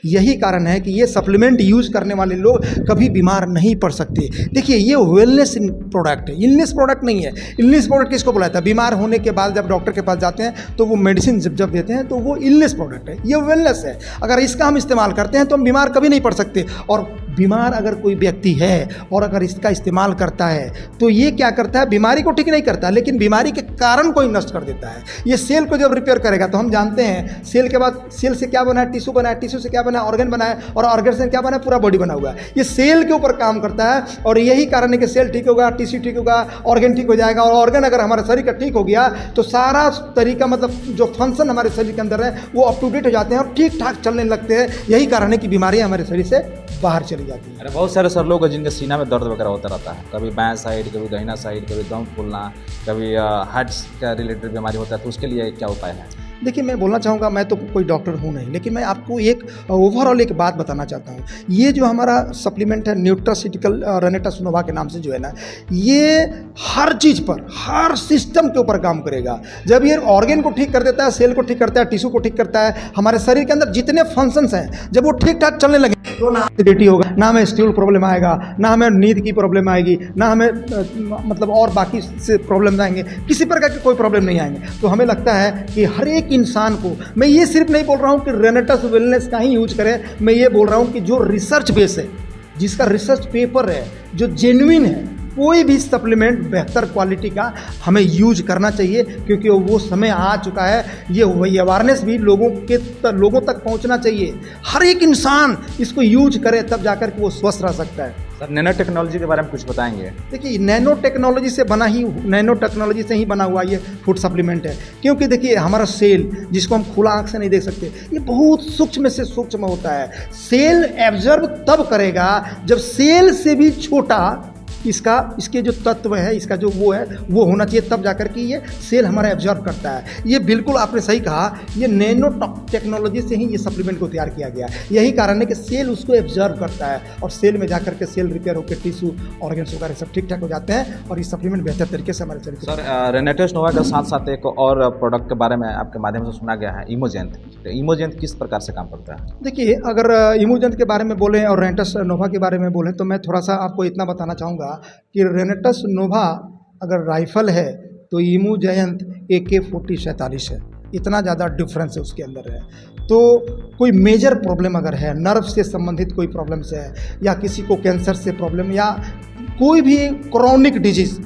यही कारण है कि ये सप्लीमेंट यूज़ करने वाले लोग कभी बीमार नहीं पड़ सकते। देखिए ये वेलनेस प्रोडक्ट है, इलनेस प्रोडक्ट नहीं है। इलनेस प्रोडक्ट किसको बोला जाता है? बीमार होने के बाद जब डॉक्टर के पास जाते हैं तो वो मेडिसिन जब देते हैं तो वो इलनेस प्रोडक्ट है। ये वेलनेस है। अगर इसका हम इस्तेमाल करते हैं तो हम बीमार कभी नहीं पड़ सकते। और बीमार अगर कोई व्यक्ति है और अगर इसका इस्तेमाल करता है तो ये क्या करता है? बीमारी को ठीक नहीं करता, लेकिन बीमारी के कारण को नष्ट कर देता है। ये सेल को जब रिपेयर करेगा तो हम जानते हैं सेल के बाद सेल से क्या बना है? टिश्यू बना है, टिश्यू से क्या बना है? ऑर्गन बना है, और ऑर्गन से क्या बना है? पूरा बॉडी बना हुआ है। ये सेल के ऊपर काम करता है और यही कारण है कि सेल ठीक होगा, टिश्यू ठीक होगा, ऑर्गन ठीक हो जाएगा। और ऑर्गन अगर हमारे शरीर का ठीक हो गया तो सारा तरीका मतलब जो फंक्शन हमारे शरीर के अंदर है वो अप टू डेट हो जाते हैं और ठीक ठाक चलने लगते हैं। यही कारण है कि बीमारियां हमारे शरीर से बाहर चली जाती है। अरे बहुत सारे सर लोग हैं जिनके सीना में दर्द वगैरह होता रहता है, कभी बाएं साइड, कभी दाहिना साइड, कभी दम फूलना, कभी हार्ट का रिलेटेड बीमारी होता है, तो उसके लिए क्या उपाय है? देखिए मैं बोलना चाहूँगा, मैं तो कोई डॉक्टर हूँ नहीं, लेकिन मैं आपको एक ओवरऑल एक बात बताना चाहता हूँ। ये जो हमारा सप्लीमेंट है न्यूट्रास्यूटिकल रेनेटस नोवा के नाम से जो है ना, ये हर चीज़ पर, हर सिस्टम के ऊपर काम करेगा। जब ये ऑर्गन को ठीक कर देता है, सेल को ठीक करता है, टिश्यू को ठीक करता है, हमारे शरीर के अंदर जितने फंक्शंस हैं जब वो ठीक ठाक चलने लगे तो ना एसिडिटी होगा, ना हमें स्टूल प्रॉब्लम आएगा, ना हमें नींद की प्रॉब्लम आएगी, ना हमें मतलब और बाकी से प्रॉब्लम आएंगे, किसी प्रकार के कोई प्रॉब्लम नहीं आएंगे। तो हमें लगता है कि हर एक इंसान को, मैं ये सिर्फ नहीं बोल रहा हूँ कि रेनेटस वेलनेस का ही यूज करें, मैं ये बोल रहा हूँ कि जो रिसर्च बेस है, जिसका रिसर्च पेपर है, जो जेन्युइन है, कोई भी सप्लीमेंट बेहतर क्वालिटी का हमें यूज करना चाहिए, क्योंकि वो समय आ चुका है। ये अवेयरनेस भी लोगों तक पहुंचना चाहिए। हर एक इंसान इसको यूज करे तब जाकर के वो स्वस्थ रह सकता है। सर नैनो टेक्नोलॉजी के बारे में कुछ बताएंगे? देखिए नैनो टेक्नोलॉजी से ही बना हुआ ये फूड सप्लीमेंट है। क्योंकि देखिए हमारा सेल, जिसको हम खुला आंख से नहीं देख सकते, ये बहुत सूक्ष्म से सूक्ष्म होता है। सेल एब्जर्व तब करेगा जब सेल से भी छोटा इसके जो तत्व है, इसका जो वो है वो होना चाहिए, तब जाकर के ये सेल हमारा एब्जॉर्ब करता है। ये बिल्कुल आपने सही कहा, ये नैनो टेक्नोलॉजी से ही ये सप्लीमेंट को तैयार किया गया। यही कारण है कि सेल उसको एब्जॉर्ब करता है और सेल में जाकर के सेल रिपेयर होकर टिश्यू, ऑर्गन्स वगैरह सब ठीक ठाक हो जाते हैं और ये सप्लीमेंट बेहतर तरीके से हमारे शरीर। सर रेनेटस नोवा के साथ साथ एक और प्रोडक्ट के बारे में आपके माध्यम से सुना गया है, इमोजेंथ। इमोजेंथ किस प्रकार से काम करता है? देखिए अगर इमोजेंथ के बारे में बोलें और रेनेटस नोवा के बारे में बोलें तो मैं थोड़ा सा आपको इतना बताना चाहूँगा कि रेनेटस नोवा अगर राइफल है तो इमोजेंथ AK-4047 है। इतना ज़्यादा डिफरेंस है उसके अंदर है। तो कोई मेजर प्रॉब्लम अगर है, नर्व से संबंधित कोई प्रॉब्लम से है, या किसी को कैंसर से प्रॉब्लम, या कोई भी क्रॉनिक डिजीज़,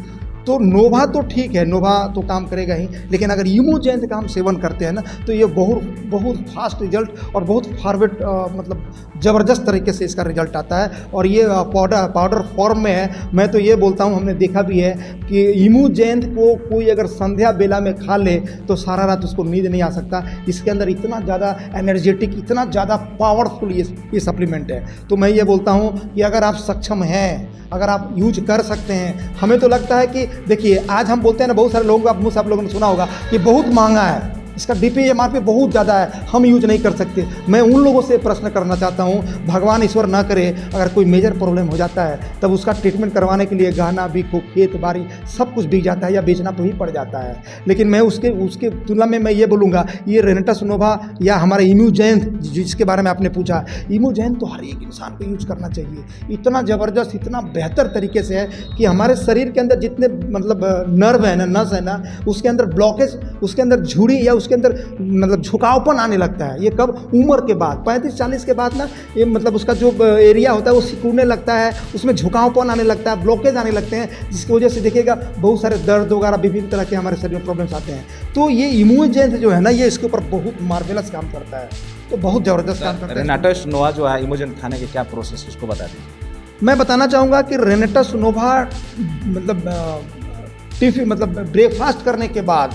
तो नोवा तो ठीक है, नोवा तो काम करेगा ही। लेकिन अगर इमोजेंथ का हम सेवन करते हैं ना तो ये बहुत फास्ट रिजल्ट और बहुत फॉरवर्ड मतलब ज़बरदस्त तरीके से इसका रिजल्ट आता है। और ये पाउडर फॉर्म में है। मैं तो ये बोलता हूँ, हमने देखा भी है कि इमोजेंथ को कोई अगर संध्या बेला में खा ले तो सारा रात उसको नींद नहीं आ सकता। इसके अंदर इतना ज़्यादा एनर्जेटिक, इतना ज़्यादा पावरफुल ये सप्लीमेंट है। तो मैं ये बोलता हूँ कि अगर आप सक्षम हैं, अगर आप यूज कर सकते हैं, हमें तो लगता है कि देखिए आज हम बोलते हैं ना, बहुत सारे लोगों का मुँह से आप लोगों ने सुना होगा कि बहुत महंगा है, इसका DPMRP बहुत ज़्यादा है, हम यूज नहीं कर सकते। मैं उन लोगों से प्रश्न करना चाहता हूँ, भगवान ईश्वर ना करे अगर कोई मेजर प्रॉब्लम हो जाता है तब उसका ट्रीटमेंट करवाने के लिए गहना बिको, खेत बाड़ी सब कुछ बिक जाता है या बेचना तो ही पड़ जाता है। लेकिन मैं उसके तुलना में मैं ये बोलूँगा, ये रेनेटस नोवा या हमारा इमोजेंथ जिसके बारे में आपने पूछा, इमोजेंथ तो हर एक इंसान को यूज करना चाहिए। इतना ज़बरदस्त, इतना बेहतर तरीके से है कि हमारे शरीर के अंदर जितने मतलब नर्व है ना, नस है ना, उसके अंदर ब्लॉकेज, उसके अंदर झुर्री या उसके अंदर मतलब झुकावपन आने लगता है। ये कब? उम्र के बाद, 35-40 के बाद ना ये मतलब उसका जो एरिया होता है वो सिकुड़ने लगता है, उसमें झुकावपन आने लगता है, ब्लॉकेज आने लगते हैं, जिसकी वजह से देखिएगा बहुत सारे दर्द वगैरह विभिन्न तरह के हमारे शरीर में प्रॉब्लम्स आते हैं। तो ये इमोजेंथ जो है ना, ये इसके ऊपर बहुत मार्वेलस काम करता है, तो बहुत ज़बरदस्त काम करता है। रेनेटस नोवा जो है इमोजेंथ खाने के क्या प्रोसेस, उसको बता दीजिए। मैं बताना चाहूँगा कि रेनेटस नोवा मतलब ब्रेकफास्ट करने के बाद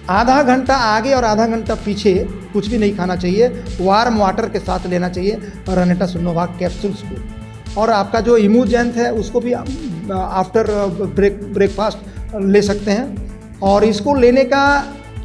आधा घंटा आगे और आधा घंटा पीछे कुछ भी नहीं खाना चाहिए, वार्म वाटर के साथ लेना चाहिए रेनेटस नोवा कैप्सूल्स को। और आपका जो इमोजेंथ है उसको भी आफ्टर ब्रेकफास्ट ले सकते हैं। और इसको लेने का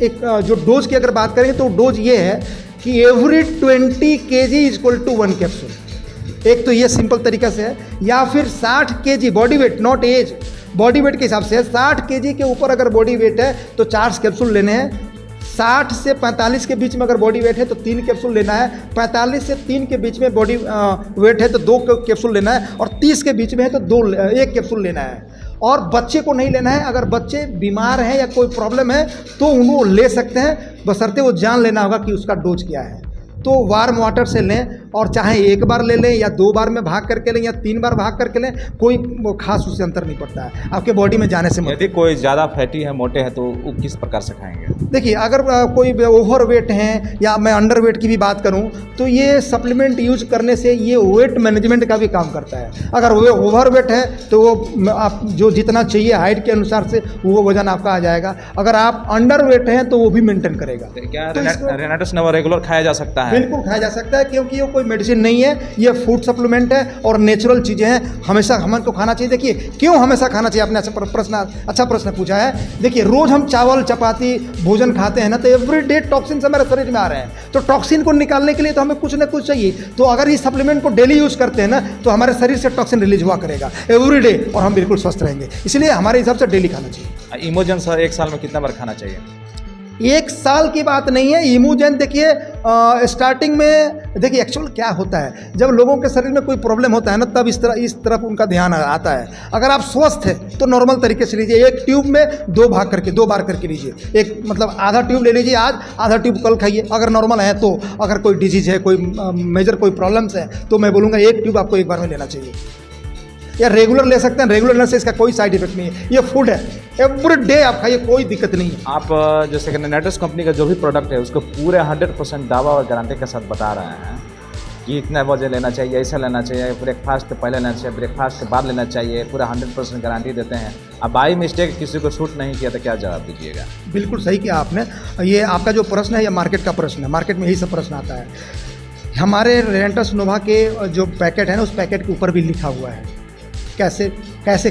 एक जो डोज की अगर बात करें तो डोज ये है कि every 20 kg equal to 1 capsule. एक तो ये सिंपल तरीका से है, या फिर 60 kg body weight, not age, body weight के हिसाब से 60 kg के ऊपर अगर बॉडी वेट है तो 4 कैप्सूल लेने हैं, 60 से 45 के बीच में अगर बॉडी वेट है तो 3 कैप्सूल लेना है, 45 से 3 के बीच में बॉडी वेट है तो 2 कैप्सूल लेना है, और 30 के बीच में है तो 1 कैप्सूल लेना है। और बच्चे को नहीं लेना है। अगर बच्चे बीमार हैं या कोई प्रॉब्लम है तो उनको ले सकते हैं, बशर्ते वो जान लेना होगा कि उसका डोज क्या है। तो वार्म वाटर से लें, और चाहे 1 बार ले लें या 2 बार में भाग करके लें या 3 बार भाग करके लें, कोई खास उससे अंतर नहीं पड़ता है आपके बॉडी में जाने से। यदि कोई ज़्यादा फैटी है, मोटे हैं, तो वो किस प्रकार से खाएंगे? देखिए, अगर कोई ओवर वेट हैं या मैं अंडर वेट की भी बात करूं तो ये सप्लीमेंट यूज करने से ये वेट मैनेजमेंट का भी काम करता है। अगर वो ओवर वेट है तो वो आप जो जितना चाहिए हाइट के अनुसार से वो वजन आपका आ जाएगा। अगर आप अंडर वेट हैं तो वो भी मेंटेन करेगा। क्या रेनाटस नोवा रेगुलर खाया जा सकता है? बिल्कुल खाया जा सकता है, क्योंकि ये कोई मेडिसिन नहीं है, ये फूड सप्लीमेंट है और नेचुरल चीज़ें हैं। हमेशा हमको खाना चाहिए। देखिए क्यों हमेशा खाना चाहिए, आपने अच्छा प्रश्न पूछा है। देखिए रोज़ हम चावल चपाती भोजन खाते हैं ना, तो एवरीडे टॉक्सिन हमारे शरीर में आ रहे हैं। तो टॉक्सिन को निकालने के लिए तो हमें कुछ ना कुछ चाहिए। तो अगर इस सप्लीमेंट को डेली यूज़ करते हैं ना तो हमारे शरीर से टॉक्सिन रिलीज हुआ करेगा एवरीडे, और हम बिल्कुल स्वस्थ रहेंगे। इसलिए हमारे हिसाब से डेली खाना चाहिए। इमोजन सर 1 साल में कितना बार खाना चाहिए? 1 साल की बात नहीं है। इमोजन देखिए स्टार्टिंग में देखिए एक्चुअल क्या होता है, जब लोगों के शरीर में कोई प्रॉब्लम होता है ना तब इस तरफ उनका ध्यान आता है। अगर आप स्वस्थ हैं तो नॉर्मल तरीके से लीजिए। 1 ट्यूब में 2 बार करके लीजिए। एक मतलब आधा ट्यूब ले लीजिए आज, आधा ट्यूब कल खाइए अगर नॉर्मल है तो। अगर कोई डिजीज है, कोई मेजर कोई प्रॉब्लम्स है तो मैं बोलूँगा 1 ट्यूब आपको 1 बार में लेना चाहिए, या रेगुलर ले सकते हैं। रेगुलर लेने से इसका कोई साइड इफेक्ट नहीं है। ये फूड है, एवरी डे आप खाइए, कोई दिक्कत नहीं है। आप जैसे कि रेनाटस कंपनी का जो भी प्रोडक्ट है उसको पूरे 100% दावा और गारंटी के साथ बता रहे हैं कि इतना वजन लेना चाहिए, ऐसा लेना चाहिए, ब्रेकफास्ट से पहले लेना चाहिए, ब्रेकफास्ट के बाद लेना चाहिए, पूरा 100% गारंटी देते हैं। अब बाई मिस्टेक किसी को शूट नहीं किया तो क्या जवाब दीजिएगा? बिल्कुल सही किया आपने। ये आपका जो प्रश्न है ये मार्केट का प्रश्न है। मार्केट में यही सब प्रश्न आता है। हमारे रेनाटस नोवा के जो पैकेट है ना, उस पैकेट के ऊपर भी लिखा हुआ है कैसे